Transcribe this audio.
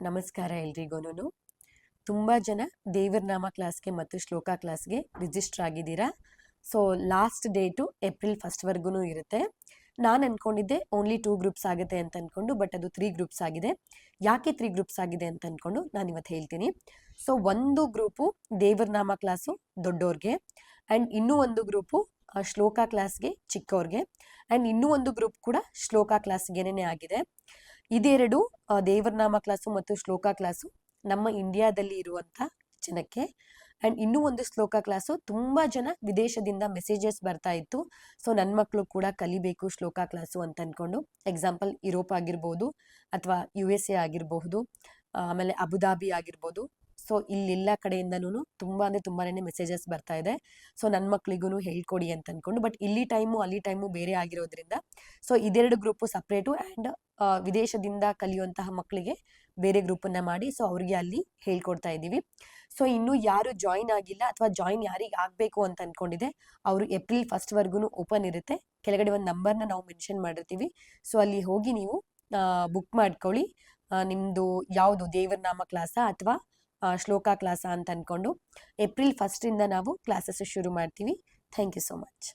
ನಮಸ್ಕಾರ ಎಲ್ರಿಗೂ. ತುಂಬ ಜನ ದೇವರ ನಾಮ ಕ್ಲಾಸ್ಗೆ ಮತ್ತು ಶ್ಲೋಕ ಕ್ಲಾಸ್ಗೆ ರಿಜಿಸ್ಟರ್ ಆಗಿದ್ದೀರಾ. ಸೊ ಲಾಸ್ಟ್ ಡೇಟು ಏಪ್ರಿಲ್ 1 ಇರುತ್ತೆ. ನಾನು ಅಂದ್ಕೊಂಡಿದ್ದೆ ಓನ್ಲಿ 2 ಗ್ರೂಪ್ಸ್ ಆಗುತ್ತೆ ಅಂತ ಅಂದ್ಕೊಂಡು, ಬಟ್ ಅದು 3 ಗ್ರೂಪ್ಸ್ ಆಗಿದೆ. ಯಾಕೆ 3 ಗ್ರೂಪ್ಸ್ ಆಗಿದೆ ಅಂತ ಅಂದ್ಕೊಂಡು ನಾನು ಇವತ್ತು ಹೇಳ್ತೀನಿ. ಸೊ ಒಂದು ಗ್ರೂಪು ದೇವರ ನಾಮ ಕ್ಲಾಸು ದೊಡ್ಡೋರ್ಗೆ, ಆ್ಯಂಡ್ ಇನ್ನೂ ಒಂದು ಗ್ರೂಪು ಶ್ಲೋಕ ಕ್ಲಾಸ್ಗೆ ಚಿಕ್ಕವ್ರಿಗೆ, ಆ್ಯಂಡ್ ಇನ್ನೂ ಒಂದು ಗ್ರೂಪ್ ಕೂಡ ಶ್ಲೋಕ ಕ್ಲಾಸ್ಗೇನೆ ಆಗಿದೆ. ಇದೆರಡು ದೇವರ ನಾಮ ಕ್ಲಾಸು ಮತ್ತು ಶ್ಲೋಕ ಕ್ಲಾಸು ನಮ್ಮ ಇಂಡಿಯಾದಲ್ಲಿ ಇರುವಂಥ ಜನಕ್ಕೆ, ಆ್ಯಂಡ್ ಇನ್ನೂ ಒಂದು ಶ್ಲೋಕ ಕ್ಲಾಸು ತುಂಬ ಜನ ವಿದೇಶದಿಂದ ಮೆಸೇಜಸ್ ಬರ್ತಾ ಇತ್ತು. ಸೊ ನನ್ನ ಮಕ್ಕಳು ಕೂಡ ಕಲಿಬೇಕು ಶ್ಲೋಕ ಕ್ಲಾಸು ಅಂತ ಅಂದ್ಕೊಂಡು, ಎಕ್ಸಾಂಪಲ್ ಯುರೋಪ್ ಆಗಿರ್ಬೋದು ಅಥವಾ USA ಆಗಿರಬಹುದು, ಆಮೇಲೆ ಅಬುದಾಬಿ ಆಗಿರ್ಬೋದು. ಸೊ ಇಲ್ಲೆಲ್ಲ ಕಡೆಯಿಂದನೂ ತುಂಬ ಅಂದರೆ ತುಂಬಾ ಮೆಸೇಜಸ್ ಬರ್ತಾ ಇದೆ. ಸೊ ನನ್ನ ಮಕ್ಕಳಿಗೂ ಹೇಳ್ಕೊಡಿ ಅಂತ ಅಂದ್ಕೊಂಡು, ಬಟ್ ಇಲ್ಲಿ ಟೈಮು ಅಲ್ಲಿ ಟೈಮು ಬೇರೆ ಆಗಿರೋದ್ರಿಂದ ಸೊ ಇದೆರಡು ಗ್ರೂಪು ಸಪ್ರೇಟು, ಆ್ಯಂಡ್ ವಿದೇಶದಿಂದ ಕಲಿಯುವಂತಹ ಮಕ್ಕಳಿಗೆ ಬೇರೆ ಗ್ರೂಪನ್ನು ಮಾಡಿ ಸೊ ಅವ್ರಿಗೆ ಅಲ್ಲಿ ಹೇಳ್ಕೊಡ್ತಾ ಇದ್ದೀವಿ. ಸೊ ಇನ್ನೂ ಯಾರು ಜಾಯಿನ್ ಆಗಿಲ್ಲ ಅಥವಾ ಜಾಯಿನ್ ಯಾರಿಗೆ ಆಗಬೇಕು ಅಂತ ಅಂದ್ಕೊಂಡಿದೆ ಅವರು ಏಪ್ರಿಲ್ 1 ಓಪನ್ ಇರುತ್ತೆ. ಕೆಳಗಡೆ ಒಂದು ನಂಬರ್ನ ನಾವು ಮೆನ್ಷನ್ ಮಾಡಿರ್ತೀವಿ. ಸೊ ಅಲ್ಲಿ ಹೋಗಿ ನೀವು ಬುಕ್ ಮಾಡ್ಕೊಳ್ಳಿ. ನಿಮ್ಮದು ಯಾವುದು ದೇವರ ನಾಮ ಕ್ಲಾಸಾ ಅಥವಾ ಶ್ಲೋಕ ಕ್ಲಾಸಾ ಅಂತ ಅಂದ್ಕೊಂಡು. ಏಪ್ರಿಲ್ 1 ನಾವು ಕ್ಲಾಸಸ್ ಶುರು ಮಾಡ್ತೀವಿ. Thank you so much.